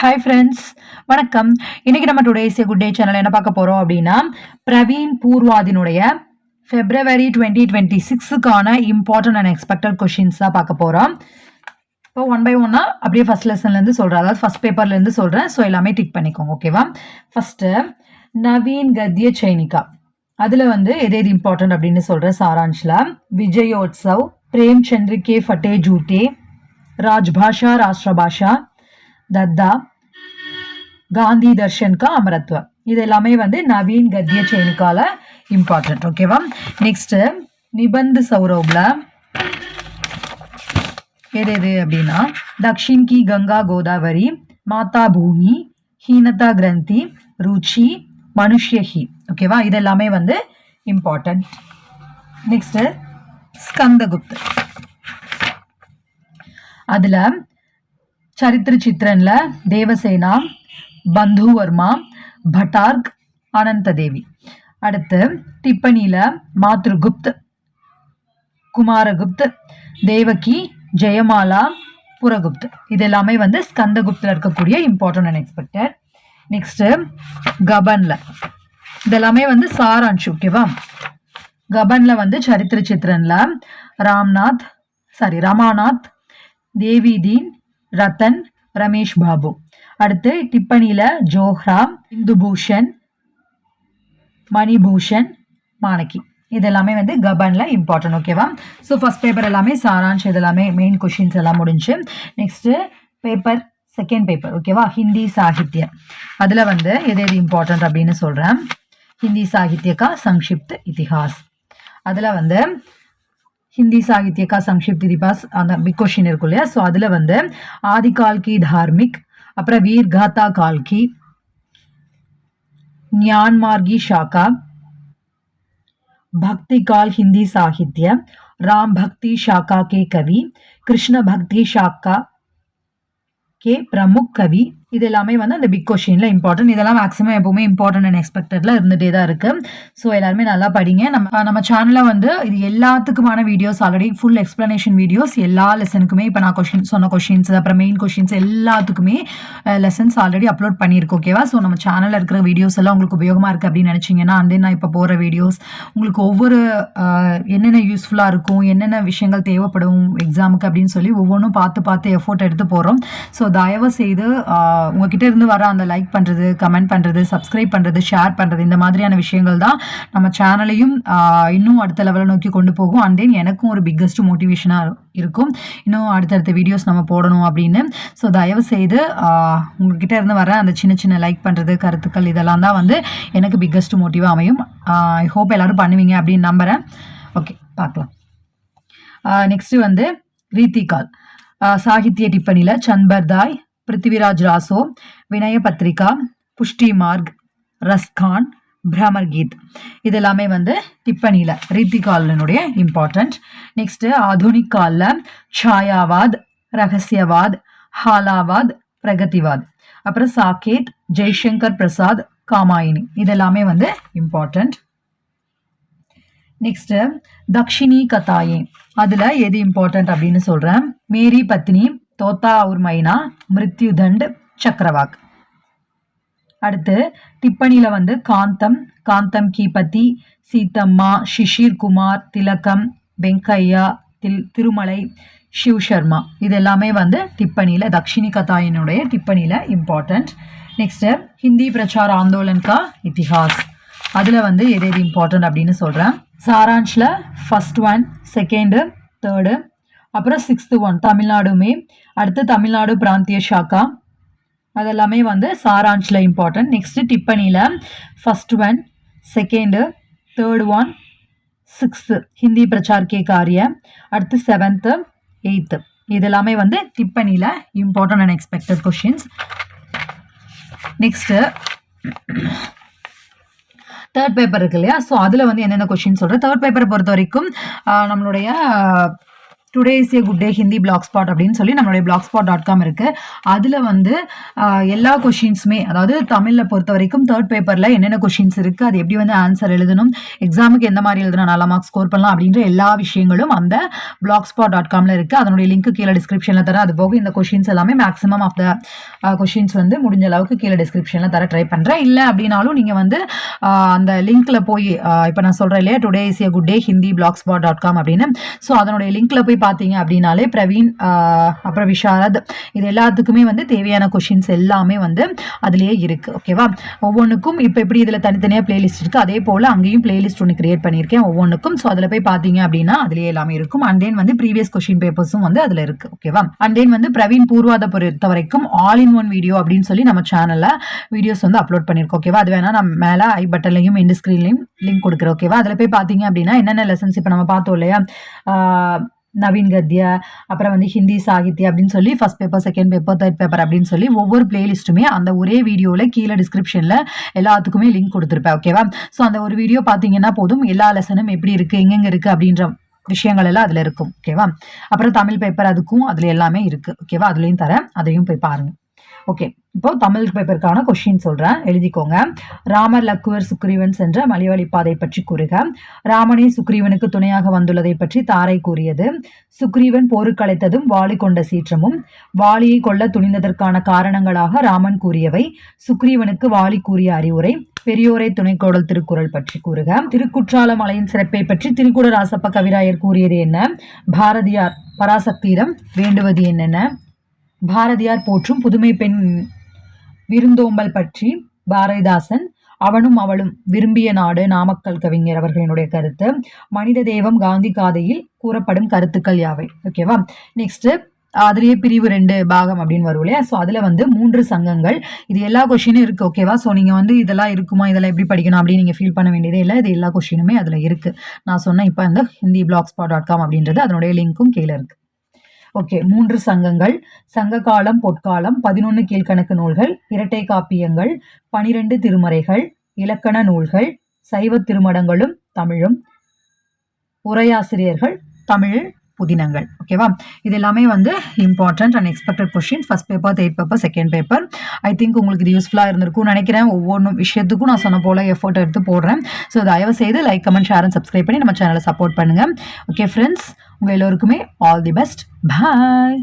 Hi friends, வணக்கம். இன்னைக்கு நம்ம டுடேஸ் குட் டே சேனல் என்ன பார்க்க போகிறோம் அப்படின்னா, பிரவீன் பூர்வாதினுடைய February 2026க்கான இம்பார்ட்டன்ட் அண்ட் எக்ஸ்பெக்டட் கொஷின்ஸ் தான் பார்க்க போகிறோம். இப்போ ஒன் பை ஒன்னாக அப்படியே ஃபர்ஸ்ட் லெசன்லேருந்து சொல்கிறேன், அதாவது ஃபர்ஸ்ட் பேப்பர்லேருந்து சொல்கிறேன். ஸோ எல்லாமே டிக் பண்ணிக்கோங்க, ஓகேவா? ஃபஸ்ட்டு நவீன் கத்ய சைனிகா, அதில் எது எது இம்பார்ட்டன்ட் அப்படின்னு சொல்கிறேன் சாரான்ஷில். விஜயோத்சவ், பிரேம் சந்திரிகே ஃபட்டே ஜூட்டே, ராஜ்பாஷா ராஷ்டிரபாஷா, தத்தா, காந்தி தர்ஷன் கா அமரத்வ, இது எல்லாமே நவீன் கத்ய சைனிகால இம்பார்ட்டன்ட், ஓகேவா? நெக்ஸ்ட் நிபந்த் சௌரவ்ல எது எது அப்படின்னா, தக்ஷின் கி கங்கா கோதாவரி, மாதா பூமி, ஹீனதா கிரந்தி, ருச்சி, மனுஷ்யஹி, ஓகேவா? இது எல்லாமே இம்பார்ட்டன்ட். நெக்ஸ்ட் ஸ்கந்தகுப்த், அதுல சரித்திர சித்திரன்ல தேவசேனா, பந்துவர்மா, பட்டார்க், அனந்ததேவி. அடுத்து டிப்பணியில மாத்ருகுப்த், குமாரகுப்த், தேவகி, ஜெயமாலா, புரகுப்த். இது எல்லாமே ஸ்கந்தகுப்தில் இருக்கக்கூடிய இம்பார்ட்டன்ட் அண்ட் எக்ஸ்பெக்டட். நெக்ஸ்ட் கபன்ல இதெல்லாமே சாரான்ஷ், ஓகேவா? கபன்ல சரித்திர சித்திரன்ல ரமாநாத், தேவிதீன், ரத்தன், ரமேஷ் பாபு. அடுத்து டிப்பணியில ஜோஹ்ரா, இந்துபூஷன், மணிபூஷன், மாணக்கி. இது எல்லாமே கபன்ல இம்பார்ட்டன்ட், ஓகேவா? ஸோ ஃபர்ஸ்ட் பேப்பர் எல்லாமே சாரான்ஷ், இது எல்லாமே மெயின் கொஷின்ஸ் எல்லாம் முடிஞ்சு. நெக்ஸ்ட் பேப்பர் செகண்ட் பேப்பர், ஓகேவா? ஹிந்தி சாகித்யம், அதில் எது எது இம்பார்ட்டன்ட் அப்படின்னு சொல்கிறேன். ஹிந்தி சாகித்யக்கா சங்ஷிப்த் இதிஹாஸ், அதில் हिंदी साहित्य का संक्षिप्त इतिहास அந்த பிக் क्वेश्चन இருக்கும் இல்லையா? ஸோ அதில் ஆதிகால் கி தார்மிக், அப்புறம் வீர்காதா கால் கி, ஞான் மார்गी शाखा, भक्ति काल हिंदी साहित्य, राम भक्ति शाखा के कवि, कृष्ण भक्ति शाखा के प्रमुख कवि. இது எல்லாமே அந்த பிக் கொஷின்ல இம்பார்ட்டன்ட். இதெல்லாம் மேக்ஸிமம் எப்பவுமே இம்பார்ட்டன்ட் அண்ட் எக்ஸ்பெக்டட்ல இருந்துகிட்டே தான் இருக்கு. ஸோ எல்லாருமே நல்லா படிங்க. நம்ம சேனலில் இது எல்லாத்துக்குமான videos, already full explanation videos எல்லா லெசனுக்குமே, இப்போ நான் சொன்ன கொஷின்ஸ், அப்புறம் மெயின் கொஷின்ஸ் எல்லாத்துக்குமே லெசன்ஸ் ஆல்ரெடி அப்லோட் பண்ணியிருக்கோம், ஓகேவா? ஸோ நம்ம சேனலில் இருக்கிற வீடியோஸ் எல்லாம் உங்களுக்கு உபயோகமாக இருக்குது அப்படின்னு நினச்சிங்கன்னா, அண்ட் நான் இப்போ போகிற வீடியோஸ் உங்களுக்கு ஒவ்வொரு என்னென்ன யூஸ்ஃபுல்லாக இருக்கும், என்னென்ன விஷயங்கள் தேவைப்படும் எக்ஸாமுக்கு அப்படின்னு சொல்லி ஒவ்வொன்றும் பார்த்து எஃபோர்ட் எடுத்து போகிறோம். ஸோ தயவு செய்து உங்ககிட்ட இருந்து வர அந்த லைக் பண்ணுறது, கமெண்ட் பண்ணுறது, சப்ஸ்கிரைப் பண்ணுறது, ஷேர் பண்ணுறது, இந்த மாதிரியான விஷயங்கள் தான் நம்ம சேனலையும் இன்னும் அடுத்த லெவலை நோக்கி கொண்டு போகும். அண்ட் தென் எனக்கும் ஒரு பிக்கஸ்ட் மோட்டிவேஷனாக இருக்கும், இன்னும் அடுத்தடுத்த வீடியோஸ் நம்ம போடணும் அப்படின்னு. ஸோ தயவு செய்து உங்ககிட்ட இருந்து வர அந்த சின்ன லைக் பண்ணுறது, கருத்துக்கள், இதெல்லாம் தான் எனக்கு பிக்கஸ்ட் மோட்டிவாக அமையும். ஐ ஹோப் எல்லோரும் பண்ணுவீங்க அப்படின்னு நம்புகிறேன். ஓகே, பார்க்கலாம். நெக்ஸ்ட்டு ரீத்திகால் சாகித்ய டிப்பணியில் சன்பர்தாய், பிருத்திவிராஜ் ராசோ, வினய பத்ரிகா, புஷ்டி மார்க், ரஸ்கான், பிரமர் கீத். இது எல்லாமே டிப்பணியில் ரீத்திகாலனுடைய இம்பார்ட்டன்ட். நெக்ஸ்ட் ஆதுனிக் காலில் சாயாவாத், ரகசியவாத், ஹாலாவாத், பிரகதிவாத், அப்புறம் சாகேத், ஜெய்சங்கர் பிரசாத், காமாயினி. இது எல்லாமே இம்பார்ட்டன்ட். நெக்ஸ்ட் தக்ஷினி கதாயே, அதில் எது இம்பார்ட்டன்ட் அப்படின்னு சொல்கிறேன். மேரி பத்னி, தோத்தா और மைனா, மிருத்யுதண்ட், சக்கரவாக். அடுத்து டிப்பணியில் காந்தம் கி பதி, சீத்தம்மா, சிஷிர் குமார், திலகம், வெங்கையா, திருமலை, சிவ் சர்மா. இது எல்லாமே டிப்பணியில் தக்ஷினி கதாயினுடைய டிப்பணியில் இம்பார்ட்டன்ட். நெக்ஸ்ட் ஹிந்தி பிரச்சார ஆந்தோலன் கா இத்திஹாஸ், அதில் எது எது இம்பார்ட்டன்ட் அப்படின்னு சொல்கிறேன். சாரான்ஷில் ஃபர்ஸ்ட் ஒன், செகண்டு, தேர்டு, அப்புறம் சிக்ஸ்த்து ஒன் தமிழ்நாடுமே. அடுத்து தமிழ்நாடு பிராந்திய ஷாக்கா, அதெல்லாமே சாரான்ஷில் இம்பார்ட்டன்ட். நெக்ஸ்ட்டு டிப்பணியில் first one, second, third one, sixth Hindi பிரச்சார் கே காரிய, அடுத்து செவன்த்து, எயித்து. இதெல்லாமே டிப்பணியில் important and expected questions. Next third paper இருக்கு இல்லையா? ஸோ அதில் என்னென்ன கொஷின் சொல்கிறேன். தேர்ட் பேப்பரை பொறுத்த வரைக்கும் நம்மளுடைய today is a good day Hindi blogspot அப்படின்னு சொல்லி நம்மளுடைய blogspot.com இருக்குது. அதில் வந்து எல்லா கொஷின்ஸுமே, அதாவது தமிழில் பொறுத்த வரைக்கும் தேர்ட் பேப்பரில் என்னென்ன கொஷின்ஸ் இருக்குது, அது எப்படி வந்து ஆன்சர் எழுதணும், எக்ஸாமுக்கு எந்த மாதிரி எழுதணும், நல்ல மார்க்ஸ் ஸ்கோர் பண்ணலாம் அப்படின்ற எல்லா விஷயங்களும் அந்த blogspot.comல இருக்குது. அதனுடைய லிங்க் கீழே டிஸ்கிரிப்ஷனில் தரேன். அது போக இந்த கொஷின்ஸ் எல்லாமே மேக்ஸிமம் ஆஃப் த கொஷின்ஸ் வந்து முடிஞ்ச அளவுக்கு கீழே டிஸ்கிரிப்ஷனில் தர ட்ரை பண்ணுறேன். இல்லை அப்படின்னாலும் நீங்கள் வந்து அந்த லிங்க்கில் போய் இப்போ நான் சொல்கிறேன் இல்லையா, today is a good day Hindi blogspot.com அப்படின்னு. ஸோ அதனுடைய லிங்க்கில் போய் பார்த்தீங்க அப்படின்னாலே பிரவீன் அப்புறம் விஷாரத் இது எல்லாத்துக்குமே வந்து தேவையான கொஷின்ஸ் எல்லாமே வந்து அதுலேயே இருக்குது. ஓகேவா? ஒவ்வொன்றுக்கும் இப்போ எப்படி இதில் தனித்தனியாக பிளேலிஸ்ட் இருக்குது, அதே போல் அங்கேயும் பிளேலிஸ்ட் ஒன்று கிரியேட் பண்ணியிருக்கேன் ஒவ்வொன்றுக்கும். ஸோ அதில் போய் பார்த்தீங்க அப்படின்னா அதுலேயே எல்லாமே இருக்கும். அண்ட் தென் வந்து ப்ரீவியஸ் கொஷின் பேப்பர்ஸும் வந்து அதில் இருக்குது. ஓகேவா? அண்ட் தென் வந்து பிரவீன் பூர்வாதை பொறுத்த வரைக்கும் ஆல் இன் ஒன் வீடியோ அப்படின்னு சொல்லி நம்ம சேனலில் வீடியோஸ் வந்து அப்லோட் பண்ணியிருக்கோம். ஓகேவா? அது வேணால் நம்ம மேலே ஐ பட்டன்லையும் எண்ட் ஸ்க்ரீன்லையும் லிங்க் கொடுக்குறேன். ஓகேவா? அதில் போய் பார்த்தீங்க அப்படின்னா என்னென்ன லெசன்ஸ் இப்போ நம்ம பார்த்தோம் இல்லையா, நவீன் கத்ய, அப்புறம் வந்து ஹிந்தி சாகித்யா அப்படின்னு சொல்லி first paper, second paper, third paper அப்படின்னு சொல்லி ஒவ்வொரு பிளேலிஸ்ட்டுமே அந்த ஒரே வீடியோவில் கீழே டிஸ்கிரிப்ஷனில் எல்லாத்துக்குமே லிங்க் கொடுத்துருப்பேன். ஓகேவா? ஸோ அந்த ஒரு வீடியோ பார்த்தீங்கன்னா போதும், எல்லா லெசனும் எப்படி இருக்குது, எங்கெங்கே இருக்குது அப்படின்ற விஷயங்கள் எல்லாம் அதில் இருக்கும். ஓகேவா? அப்புறம் தமிழ் பேப்பர் அதுக்கும் அதில் எல்லாமே இருக்குது. ஓகேவா? அதுலேயும் தரேன், அதையும் போய் பாருங்கள். ஓகே, இப்போ தமிழ் பேப்பருக்கான கொஸ்டின் சொல்கிறேன், எழுதிக்கோங்க. ராமர் லக்குவர் சுக்ரீவன் சென்ற மலைவழிப்பாதை பற்றி கூறுக. ராமனே சுக்ரீவனுக்கு துணையாக வந்துள்ளதை பற்றி தாரை கூறியது. சுக்ரீவன் போருக்கழைத்ததும் வாளி கொண்ட சீற்றமும் வாளியை கொல்ல துணிந்ததற்கான காரணங்களாக ராமன் கூறியவை. சுக்ரீவனுக்கு வாளி கூறிய அறிவுரை. பெரியோரை துணைக்கோடல் திருக்குறள் பற்றி கூறுக. திருக்குற்றால மலையின் சிறப்பை பற்றி திருக்குட ராசப்ப கவிராயர் கூறியது என்ன? பாரதியார் பராசக்தியிடம் வேண்டுவது என்னென்ன? பாரதியார் போற்றும் புதுமை பெண் விருந்தோம்பல் பற்றி பாரதிதாசன் அவனும் அவளும் விரும்பிய நாடு நாமக்கல் கவிஞர் அவர்களினுடைய கருத்து. மனித தெய்வம் காந்தி காதையில் கூறப்படும் கருத்துக்கள் யாவை? ஓகேவா? நெக்ஸ்ட் அதுலேயே பிரிவு 2 பாகம் அப்படின்னு வரும் இல்லையா. ஸோ அதில் வந்து 3 சங்கங்கள், இது எல்லா கொஷினும் இருக்குது. ஓகேவா? ஸோ நீங்கள் வந்து இதெல்லாம் இருக்குமா, இதெல்லாம் எப்படி படிக்கணும் அப்படின்னு நீங்கள் ஃபீல் பண்ண வேண்டியதே இல்லை. இது எல்லா கொஷினுமே அதில் இருக்குது. நான் சொன்னேன் இப்போ இந்த ஹிந்தி blogspot.com அப்படின்றது அதனுடைய லிங்க்கும் கீழே இருக்குது. ஓகே, 3 சங்கங்கள்: சங்க காலம், பொற்காலம், 11 கீழ்கணக்கு நூல்கள், இரட்டை காப்பியங்கள், 12 திருமறைகள், இலக்கண நூல்கள், சைவ திருமடங்களும் தமிழும், உரையாசிரியர்கள், தமிழ் புதினங்கள். ஓகேவா? இது எல்லாமே வந்து important and expected question. First paper, third paper, second paper. I think உங்களுக்கு இது யூஸ்ஃபுல்லாக இருந்திருக்கும்னு நினைக்கிறேன். ஒவ்வொரு விஷயத்துக்கும் நான் சொன்ன போல் எஃபோர்ட் எடுத்து போடுறேன். ஸோ தயவு செய்து like, comment, share and subscribe பண்ணி நம்ம சேனலை சப்போர்ட் பண்ணுங்கள். ஓகே ஃப்ரெண்ட்ஸ், உங்கள் எல்லோருக்குமே ஆல் தி பெஸ்ட். பாய்.